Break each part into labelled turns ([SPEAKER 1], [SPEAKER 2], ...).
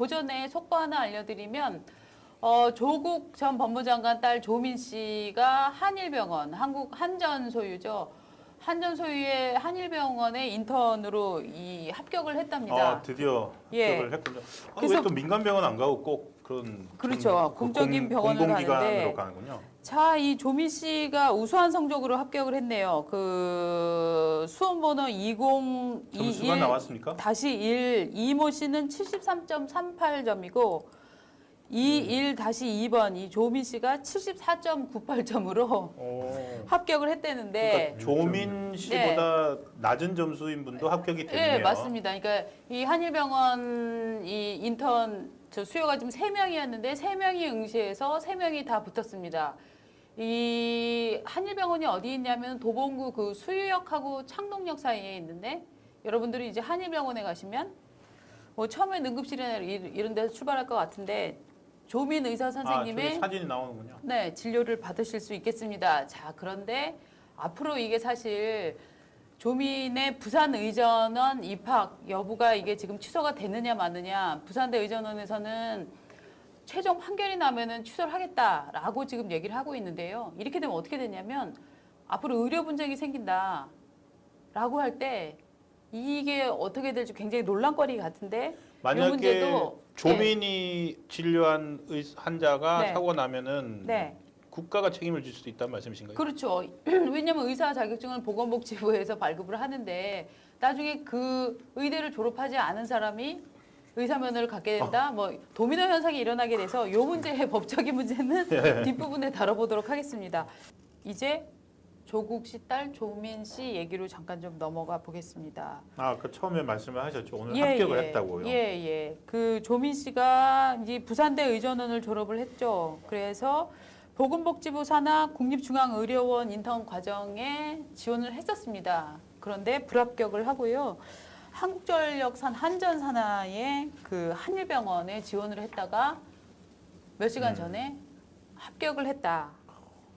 [SPEAKER 1] 그 전에 속보 하나 알려드리면 조국 전 법무장관 딸 조민 씨가 한일병원, 한국 한전 소유죠. 한전 소유의 한일병원의 인턴으로 이 합격을 했답니다.
[SPEAKER 2] 아, 드디어
[SPEAKER 1] 예.
[SPEAKER 2] 합격을 했군요.
[SPEAKER 1] 그래서-
[SPEAKER 2] 왜 또 민간병원 안 가고 꼭 그런
[SPEAKER 1] 그렇죠. 공적인 병원을
[SPEAKER 2] 공공기관으로
[SPEAKER 1] 가는데
[SPEAKER 2] 가는군요.
[SPEAKER 1] 자, 이 조민 씨가 우수한 성적으로 합격을 했네요. 그 수험번호
[SPEAKER 2] 점수가 나왔습니까?
[SPEAKER 1] 2021-1 이모 씨는 73.38점이고 21-2번 이 조민 씨가 74.98점으로 합격을 했다는데
[SPEAKER 2] 그러니까 조민 씨보다 낮은 점수인 분도 합격이 됐네요.
[SPEAKER 1] 네, 맞습니다. 그러니까 이 한일병원 이 인턴 저 수요가 지금 3명이었는데 3명이 응시해서 3명이 다 붙었습니다. 이 한일병원이 어디 있냐면 도봉구 그 수유역하고 창동역 사이에 있는데 여러분들이 이제 한일병원에 가시면 뭐 처음엔 응급실이나 이런 데서 출발할 것 같은데 조민 의사 선생님의
[SPEAKER 2] 저기 사진이 나오는군요.
[SPEAKER 1] 네, 진료를 받으실 수 있겠습니다. 자, 그런데 앞으로 이게 사실 조민의 부산 의전원 입학 여부가 이게 지금 취소가 되느냐 마느냐 부산대 의전원에서는 최종 판결이 나면은 취소를 하겠다라고 지금 얘기를 하고 있는데요. 이렇게 되면 어떻게 되냐면 앞으로 의료 분쟁이 생긴다라고 할 때 이게 어떻게 될지 굉장히 논란거리 같은데 이
[SPEAKER 2] 만약에
[SPEAKER 1] 문제도
[SPEAKER 2] 조민이 진료한 환자가
[SPEAKER 1] 네.
[SPEAKER 2] 사고 나면은
[SPEAKER 1] 네.
[SPEAKER 2] 국가가 책임을 질 수도 있다는 말씀이신가요?
[SPEAKER 1] 그렇죠. 왜냐하면 의사 자격증을 보건복지부에서 발급을 하는데 나중에 그 의대를 졸업하지 않은 사람이 의사면허를 갖게 된다. 뭐 도미노 현상이 일어나게 돼서 이 문제의 법적인 문제는 뒷부분에 다뤄보도록 하겠습니다. 이제 조국 씨 딸 조민 씨 얘기로 잠깐 좀 넘어가 보겠습니다.
[SPEAKER 2] 아, 그 처음에 말씀을 하셨죠. 오늘 합격을 했다고요.
[SPEAKER 1] 예. 그 조민 씨가 이제 부산대 의전원을 졸업을 했죠. 그래서 보건복지부 산하 국립중앙의료원 인턴 과정에 지원을 했었습니다. 그런데 불합격을 하고요. 한국전력산 한전 산하의 그 한일병원에 지원을 했다가 몇 시간 전에 합격을 했다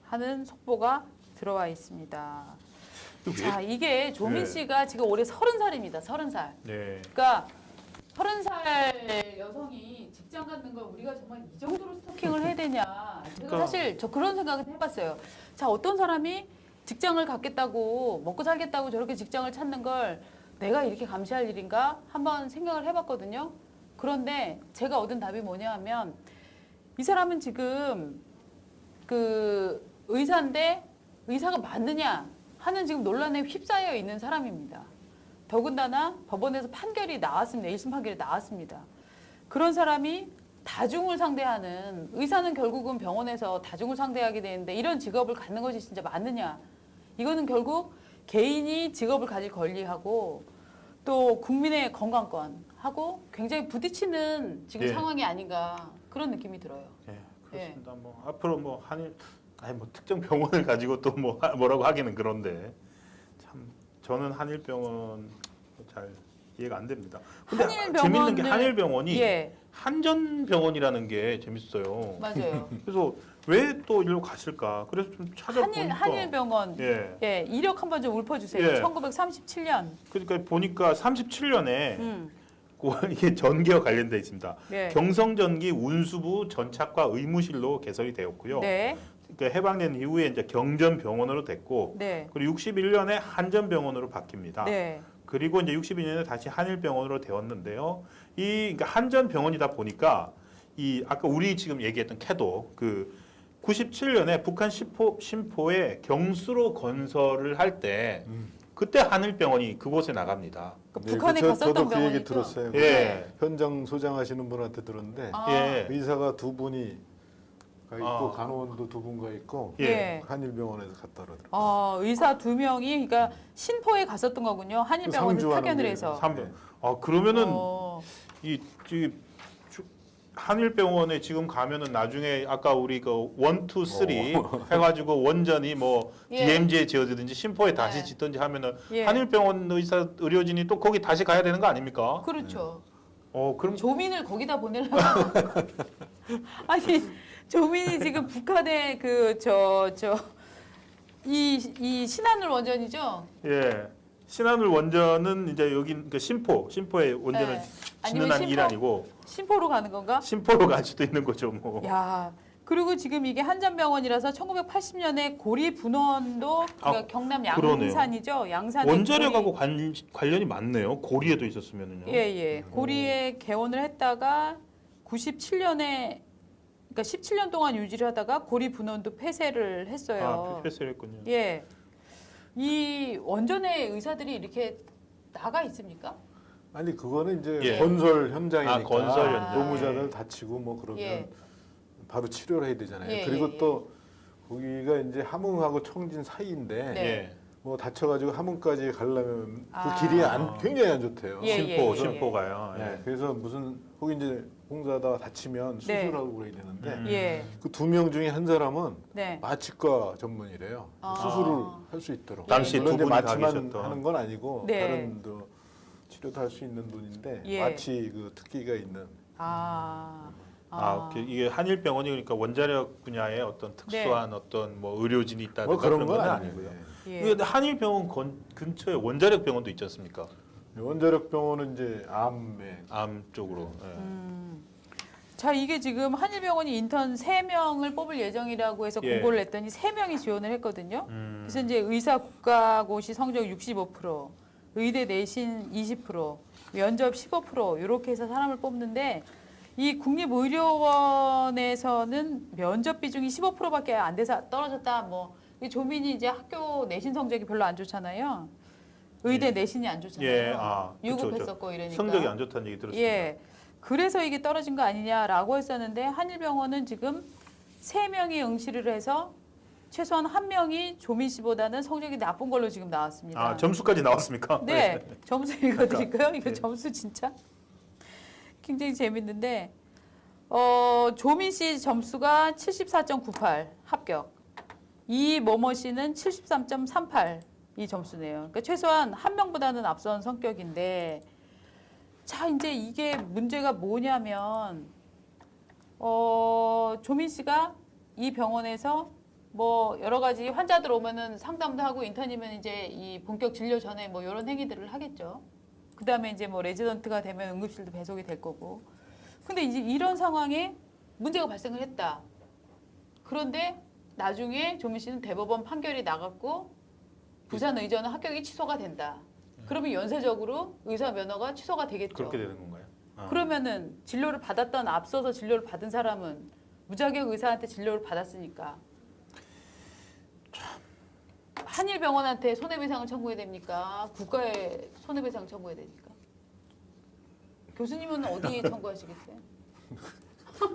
[SPEAKER 1] 하는 속보가 들어와 있습니다. 자, 이게 조민
[SPEAKER 2] 네.
[SPEAKER 1] 씨가 지금 올해 30살입니다. 30살.
[SPEAKER 2] 네.
[SPEAKER 1] 그러니까 30살 여성이 직장 갖는 걸 우리가 정말 이 정도로 스토킹을 해야 되냐. 제가
[SPEAKER 2] 그러니까.
[SPEAKER 1] 사실 저 그런 생각을 해봤어요. 자, 어떤 사람이 직장을 갖겠다고 먹고 살겠다고 저렇게 직장을 찾는 걸 내가 이렇게 감시할 일인가 한번 생각을 해봤거든요. 그런데 제가 얻은 답이 뭐냐 하면 이 사람은 지금 그 의사인데 의사가 맞느냐 하는 지금 논란에 휩싸여 있는 사람입니다. 더군다나 법원에서 판결이 나왔습니다. 1심 판결이 나왔습니다. 그런 사람이 다중을 상대하는 의사는 결국은 병원에서 다중을 상대하게 되는데 이런 직업을 갖는 것이 진짜 맞느냐. 이거는 결국 개인이 직업을 가질 권리하고 또 국민의 건강권하고 굉장히 부딪히는 지금
[SPEAKER 2] 예.
[SPEAKER 1] 상황이 아닌가 그런 느낌이 들어요.
[SPEAKER 2] 네, 그렇습니다. 뭐 앞으로 뭐 한일 뭐 특정 병원을 가지고 또 뭐라고 하기는 그런데 참 저는 한일병원 잘 이해가 안 됩니다. 근데 재밌는 게 한일병원이
[SPEAKER 1] 예,
[SPEAKER 2] 한전병원이라는 게 재밌어요.
[SPEAKER 1] 맞아요.
[SPEAKER 2] 그래서 왜 또 일로 갔을까? 그래서 좀 찾아보니까
[SPEAKER 1] 한일병원
[SPEAKER 2] 예.
[SPEAKER 1] 이력 한번 좀 읊어주세요.
[SPEAKER 2] 예.
[SPEAKER 1] 1937년.
[SPEAKER 2] 그러니까 보니까 37년에 이게 전기와 관련돼 있습니다.
[SPEAKER 1] 네.
[SPEAKER 2] 경성전기 운수부 전착과 의무실로 개설이 되었고요.
[SPEAKER 1] 네.
[SPEAKER 2] 그러니까 해방된 이후에 이제 경전병원으로 됐고,
[SPEAKER 1] 네.
[SPEAKER 2] 그리고 61년에 한전병원으로 바뀝니다.
[SPEAKER 1] 네.
[SPEAKER 2] 그리고 이제 62년에 다시 한일병원으로 되었는데요. 그러니까 한전병원이다 보니까 이 아까 우리 지금 얘기했던 캐도 그 97년에 북한 심포에 경수로 건설을 할 때 그때 한일병원이 그곳에 나갑니다.
[SPEAKER 1] 그 북한에 갔었던
[SPEAKER 3] 저도 그
[SPEAKER 1] 병원이죠.
[SPEAKER 3] 얘기 들었어요.
[SPEAKER 2] 예.
[SPEAKER 3] 현장 소장하시는 분한테 들었는데
[SPEAKER 1] 아.
[SPEAKER 2] 예.
[SPEAKER 3] 의사가 두 분이 가 있고
[SPEAKER 2] 아.
[SPEAKER 3] 간호원도 두 분가 있고
[SPEAKER 1] 예.
[SPEAKER 3] 한일병원에서 갔다 그러더라고요.
[SPEAKER 1] 의사 2명이 그러니까 신포에 갔었던 거군요. 한일병원에
[SPEAKER 3] 상주하는
[SPEAKER 1] 파견을
[SPEAKER 3] 게
[SPEAKER 1] 해서.
[SPEAKER 3] 네.
[SPEAKER 2] 그러면은
[SPEAKER 1] 어,
[SPEAKER 2] 이 한일병원에 지금 가면은 나중에 아까 우리 그 1, 2, 3 해가지고 원전이 뭐
[SPEAKER 1] 예.
[SPEAKER 2] DMZ에 지어지든지 심포에 다시
[SPEAKER 1] 네.
[SPEAKER 2] 짓든지 하면은
[SPEAKER 1] 예.
[SPEAKER 2] 한일병원 의료진이 또 거기 다시 가야 되는 거 아닙니까?
[SPEAKER 1] 그렇죠.
[SPEAKER 2] 그럼
[SPEAKER 1] 조민을 거기다 보내려고. 아니, 조민이 지금 북한의 이 신한울 원전이죠?
[SPEAKER 2] 예. 신한울 원전은 이제 여기 그러니까 신포에 원전을
[SPEAKER 1] 네.
[SPEAKER 2] 짓는
[SPEAKER 1] 아니면
[SPEAKER 2] 한 일이 아니고
[SPEAKER 1] 신포로 가는 건가?
[SPEAKER 2] 신포로 갈 수도 있는 거죠, 뭐.
[SPEAKER 1] 야. 그리고 지금 이게 한전병원이라서 1980년에 고리 분원도 그러니까 경남
[SPEAKER 2] 그러네요.
[SPEAKER 1] 양산이죠. 양산에
[SPEAKER 2] 원자력하고 관련이 많네요. 고리에도 있었으면은요.
[SPEAKER 1] 예. 고리에 개원을 했다가 97년에 그러니까 17년 동안 유지를 하다가 고리 분원도 폐쇄를 했어요.
[SPEAKER 2] 폐쇄를 했군요.
[SPEAKER 1] 예. 이 원전의 의사들이 이렇게 나가 있습니까?
[SPEAKER 3] 아니 그거는 이제
[SPEAKER 2] 예.
[SPEAKER 3] 건설 현장이니까
[SPEAKER 2] 건설
[SPEAKER 1] 현장.
[SPEAKER 3] 노무자들 다치고 뭐 그러면
[SPEAKER 1] 예.
[SPEAKER 3] 바로 치료를 해야 되잖아요.
[SPEAKER 1] 예,
[SPEAKER 3] 그리고
[SPEAKER 1] 예,
[SPEAKER 3] 또 거기가 이제 함흥하고 청진 사이인데
[SPEAKER 1] 네.
[SPEAKER 2] 예.
[SPEAKER 3] 뭐 다쳐가지고 함흥까지 가려면
[SPEAKER 1] 아.
[SPEAKER 3] 그 길이 굉장히 안 좋대요.
[SPEAKER 1] 예.
[SPEAKER 2] 신포가요.
[SPEAKER 3] 네,
[SPEAKER 2] 예.
[SPEAKER 3] 그래서 무슨 거기 이제 공사하다가 다치면
[SPEAKER 1] 네.
[SPEAKER 3] 수술하고 그래야 되는데
[SPEAKER 1] 예.
[SPEAKER 3] 그 2명 중에 한 사람은
[SPEAKER 1] 네.
[SPEAKER 3] 마취과 전문이래요.
[SPEAKER 1] 아.
[SPEAKER 3] 수술을 할 수 있도록.
[SPEAKER 2] 당시
[SPEAKER 3] 물론
[SPEAKER 2] 두
[SPEAKER 3] 이제
[SPEAKER 2] 분이 가
[SPEAKER 3] 마취만
[SPEAKER 2] 계셨던.
[SPEAKER 3] 하는 건 아니고
[SPEAKER 1] 네.
[SPEAKER 3] 다른 또 치료도 할 수 있는 분인데
[SPEAKER 1] 예.
[SPEAKER 3] 마취 그 특기가 있는.
[SPEAKER 2] 이게 한일병원이 그러니까 원자력 분야에 어떤 특수한 어떤 뭐 의료진이 있다든가
[SPEAKER 3] 뭐 그런
[SPEAKER 2] 그런
[SPEAKER 3] 건
[SPEAKER 2] 건
[SPEAKER 3] 아니고요.
[SPEAKER 2] 아니고요.
[SPEAKER 1] 예.
[SPEAKER 2] 근데 한일병원 근처에 원자력 병원도 있지 않습니까?
[SPEAKER 3] 원자력 병원은 이제 암에
[SPEAKER 2] 암 쪽으로. 예.
[SPEAKER 1] 자, 이게 지금 한일병원이 인턴 3명을 뽑을 예정이라고 해서
[SPEAKER 2] 예.
[SPEAKER 1] 공고를 냈더니 3명이 지원을 했거든요.
[SPEAKER 2] 음.
[SPEAKER 1] 그래서 이제 의사 국가고시 성적 65%, 의대 내신 20%, 면접 15% 이렇게 해서 사람을 뽑는데 이 국립의료원에서는 면접 비중이 15%밖에 안 돼서 떨어졌다. 뭐 이 조민이 이제 학교 내신 성적이 별로 안 좋잖아요. 의대
[SPEAKER 2] 예.
[SPEAKER 1] 내신이 안 좋잖아요.
[SPEAKER 2] 예, 그쵸,
[SPEAKER 1] 유급했었고 이러니까.
[SPEAKER 2] 성적이 안 좋다는 얘기 들었습니다.
[SPEAKER 1] 예. 그래서 이게 떨어진 거 아니냐라고 했었는데 한일병원은 지금 3명이 응시를 해서 최소한 1명이 조민 씨보다는 성적이 나쁜 걸로 지금 나왔습니다.
[SPEAKER 2] 점수까지 나왔습니까?
[SPEAKER 1] 네. 점수 읽어드릴까요? 이거
[SPEAKER 2] 예.
[SPEAKER 1] 점수 진짜 굉장히 재밌는데 조민 씨 점수가 74.98 합격. 이모모 씨는 73.38 이 점수네요. 그러니까 최소한 1명보다는 앞선 성격인데 자 이제 이게 문제가 뭐냐면 조민 씨가 이 병원에서 뭐 여러 가지 환자들 오면은 상담도 하고 인턴이면 이제 이 본격 진료 전에 뭐 이런 행위들을 하겠죠. 그다음에 이제 뭐 레지던트가 되면 응급실도 배송이 될 거고. 근데 이제 이런 상황에 문제가 발생을 했다. 그런데 나중에 조민 씨는 대법원 판결이 나갔고 부산 의전은 합격이 취소가 된다. 그러면 연쇄적으로 의사 면허가 취소가 되겠죠.
[SPEAKER 2] 그렇게 되는 건가요?
[SPEAKER 1] 그러면은 진료를 받았던 앞서서 진료를 받은 사람은 무자격 의사한테 진료를 받았으니까 한일병원한테 손해배상을 청구해야 됩니까? 국가에 손해배상 청구해야 됩니까? 교수님은 어디에 청구하시겠어요?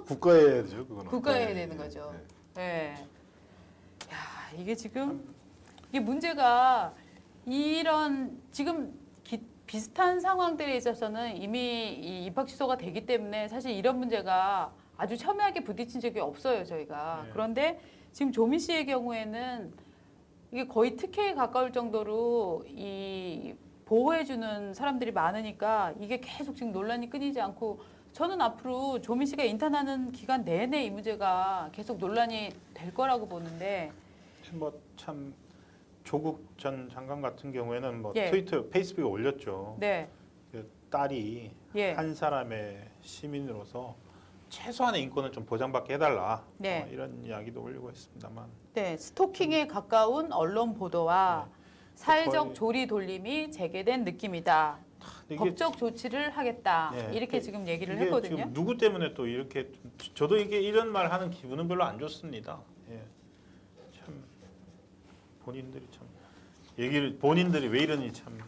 [SPEAKER 3] 국가에 해야 되죠, 그거는.
[SPEAKER 1] 국가에 해야
[SPEAKER 3] 네,
[SPEAKER 1] 되는
[SPEAKER 3] 네,
[SPEAKER 1] 거죠.
[SPEAKER 3] 네.
[SPEAKER 1] 예. 야, 이게 지금 이게 문제가 이런 지금 비슷한 상황들에 있어서는 이미 이 입학 취소가 되기 때문에 사실 이런 문제가 아주 첨예하게 부딪힌 적이 없어요, 저희가.
[SPEAKER 2] 네.
[SPEAKER 1] 그런데 지금 조민 씨의 경우에는 이게 거의 특혜에 가까울 정도로 이 보호해주는 사람들이 많으니까 이게 계속 지금 논란이 끊이지 않고 저는 앞으로 조민 씨가 인턴하는 기간 내내 이 문제가 계속 논란이 될 거라고 보는데
[SPEAKER 2] 뭐 참 조국 전 장관 같은 경우에는 뭐
[SPEAKER 1] 예.
[SPEAKER 2] 트위터, 페이스북에 올렸죠.
[SPEAKER 1] 네,
[SPEAKER 2] 그 딸이
[SPEAKER 1] 예.
[SPEAKER 2] 한 사람의 시민으로서 최소한의 인권을 좀 보장받게 해달라.
[SPEAKER 1] 네.
[SPEAKER 2] 이런 이야기도 올리고 있습니다만.
[SPEAKER 1] 네, 스토킹에 가까운 언론 보도와 사회적
[SPEAKER 2] 거의-
[SPEAKER 1] 조리 돌림이 재개된 느낌이다.
[SPEAKER 2] 이게
[SPEAKER 1] 법적 조치를 하겠다.
[SPEAKER 2] 네,
[SPEAKER 1] 이렇게
[SPEAKER 2] 이게-
[SPEAKER 1] 지금 얘기를
[SPEAKER 2] 이게
[SPEAKER 1] 했거든요.
[SPEAKER 2] 지금 누구 때문에 또 이렇게 저도 이게 이런 말 하는 기분은 별로 안 좋습니다. 예. 참 본인들이 참 본인들이 왜 이러니 참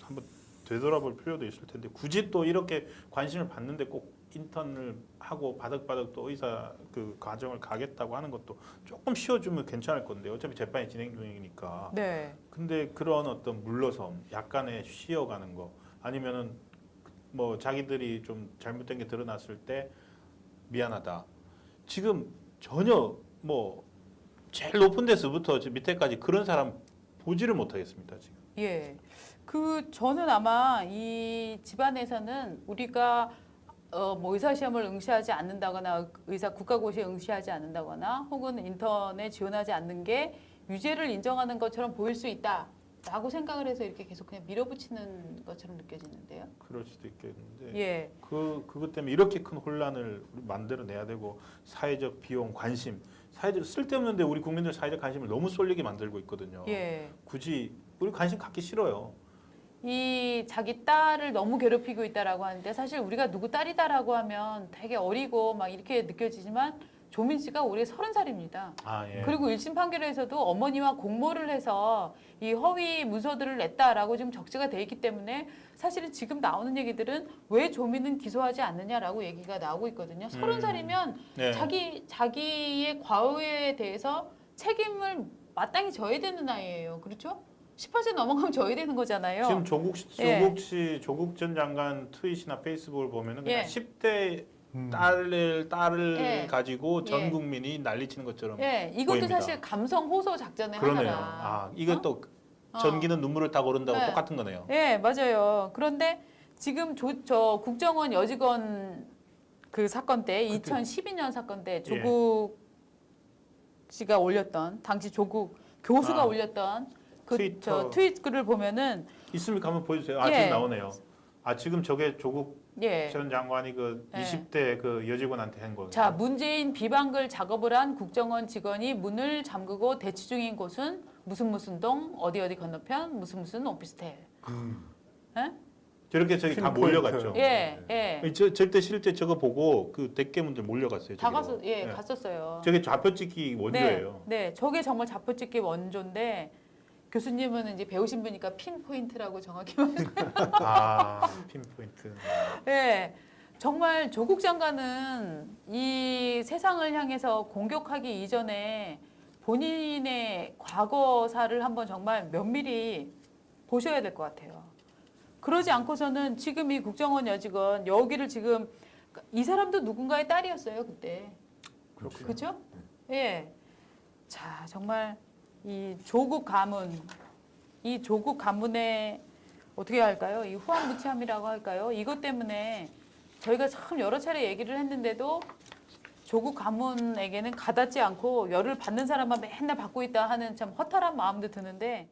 [SPEAKER 2] 한번 되돌아볼 필요도 있을 텐데 굳이 또 이렇게 관심을 받는데 꼭 인턴을 하고 바득바득 또 의사 그 과정을 가겠다고 하는 것도 조금 쉬워주면 괜찮을 건데 어차피 재판이 진행 중이니까.
[SPEAKER 1] 네,
[SPEAKER 2] 근데 그런 어떤 물러섬, 약간의 쉬어가는 거 아니면은 뭐 자기들이 좀 잘못된 게 드러났을 때 미안하다. 지금 전혀 뭐 제일 높은 데서부터 밑에까지 그런 사람 보지를 못하겠습니다 지금.
[SPEAKER 1] 예. 저는 아마 이 집안에서는 우리가 뭐 의사 시험을 응시하지 않는다거나 의사 국가고시에 응시하지 않는다거나 혹은 인턴에 지원하지 않는 게 유죄를 인정하는 것처럼 보일 수 있다. 라고 생각을 해서 이렇게 계속 그냥 밀어붙이는 것처럼 느껴지는데요.
[SPEAKER 2] 그럴 수도 있겠는데
[SPEAKER 1] 예.
[SPEAKER 2] 그것 때문에 이렇게 큰 혼란을 만들어내야 되고 사회적 비용, 관심, 사회적 쓸데없는데 우리 국민들 사회적 관심을 너무 쏠리게 만들고 있거든요.
[SPEAKER 1] 예.
[SPEAKER 2] 굳이 우리 관심 갖기 싫어요.
[SPEAKER 1] 이 자기 딸을 너무 괴롭히고 있다라고 하는데 사실 우리가 누구 딸이다라고 하면 되게 어리고 막 이렇게 느껴지지만 조민 씨가 올해 30살입니다.
[SPEAKER 2] 아 예.
[SPEAKER 1] 그리고 1심 판결에서도 어머니와 공모를 해서 이 허위 문서들을 냈다라고 지금 적시가 돼 있기 때문에 사실은 지금 나오는 얘기들은 왜 조민은 기소하지 않느냐라고 얘기가 나오고 있거든요. 30살이면
[SPEAKER 2] 네.
[SPEAKER 1] 자기의 과오에 대해서 책임을 마땅히 져야 되는 나이예요. 그렇죠? 18세 넘어가면 져야 되는 거잖아요.
[SPEAKER 2] 지금 조국
[SPEAKER 1] 예.
[SPEAKER 2] 조국 전 장관 트윗이나 페이스북을 보면은 그냥
[SPEAKER 1] 예.
[SPEAKER 2] 10대 딸을
[SPEAKER 1] 예.
[SPEAKER 2] 가지고 전
[SPEAKER 1] 예.
[SPEAKER 2] 국민이 난리치는 것처럼
[SPEAKER 1] 예, 이것도
[SPEAKER 2] 보입니다.
[SPEAKER 1] 사실 감성 호소 작전의
[SPEAKER 2] 그러네요.
[SPEAKER 1] 하나다.
[SPEAKER 2] 아 이것도
[SPEAKER 1] 어?
[SPEAKER 2] 전기는 눈물을 타고 오른다고
[SPEAKER 1] 네.
[SPEAKER 2] 똑같은 거네요.
[SPEAKER 1] 예, 맞아요. 그런데 지금 저 국정원 여직원 그 사건 때, 2012년 사건 때 조국 씨가 올렸던 당시 조국 교수가
[SPEAKER 2] 아,
[SPEAKER 1] 올렸던 그
[SPEAKER 2] 트위터.
[SPEAKER 1] 저 트윗글을 보면은
[SPEAKER 2] 있으면 한번 보여주세요. 아
[SPEAKER 1] 예.
[SPEAKER 2] 지금 나오네요. 아 지금 저게 조국
[SPEAKER 1] 예.
[SPEAKER 2] 전 장관이 그
[SPEAKER 1] 예.
[SPEAKER 2] 20대 그 여직원한테 한 거예요.
[SPEAKER 1] 자, 문재인 비방글 작업을 한 국정원 직원이 문을 잠그고 대치 중인 곳은 무슨 동 어디 건너편 무슨 오피스텔. 예?
[SPEAKER 2] 저렇게 저기 다
[SPEAKER 3] 핀포인트.
[SPEAKER 2] 몰려갔죠.
[SPEAKER 1] 예, 예.
[SPEAKER 2] 절대 실제 저거 보고 그 대깨문들 몰려갔어요.
[SPEAKER 1] 다
[SPEAKER 2] 저기로.
[SPEAKER 1] 갔어, 예, 갔었어요.
[SPEAKER 2] 저게 좌표찍기 원조예요.
[SPEAKER 1] 네, 네, 저게 정말 자포찍기 원조인데 교수님은 이제 배우신 분이니까 핀 포인트라고 정확히
[SPEAKER 2] 아 핀포인트.
[SPEAKER 1] 네, 정말 조국 장관은 이 세상을 향해서 공격하기 이전에 본인의 과거사를 한번 정말 면밀히 보셔야 될 것 같아요. 그러지 않고서는 지금 이 국정원 여직원 여기를 지금 이 사람도 누군가의 딸이었어요 그때.
[SPEAKER 2] 그렇군요.
[SPEAKER 1] 그렇죠? 예. 자, 정말 이 조국 가문, 이 조국 가문의 어떻게 할까요? 이 후한무치함이라고 할까요? 이것 때문에 저희가 참 여러 차례 얘기를 했는데도 조국 가문에게는 가닿지 않고 열을 받는 사람만 맨날 받고 있다 하는 참 허탈한 마음도 드는데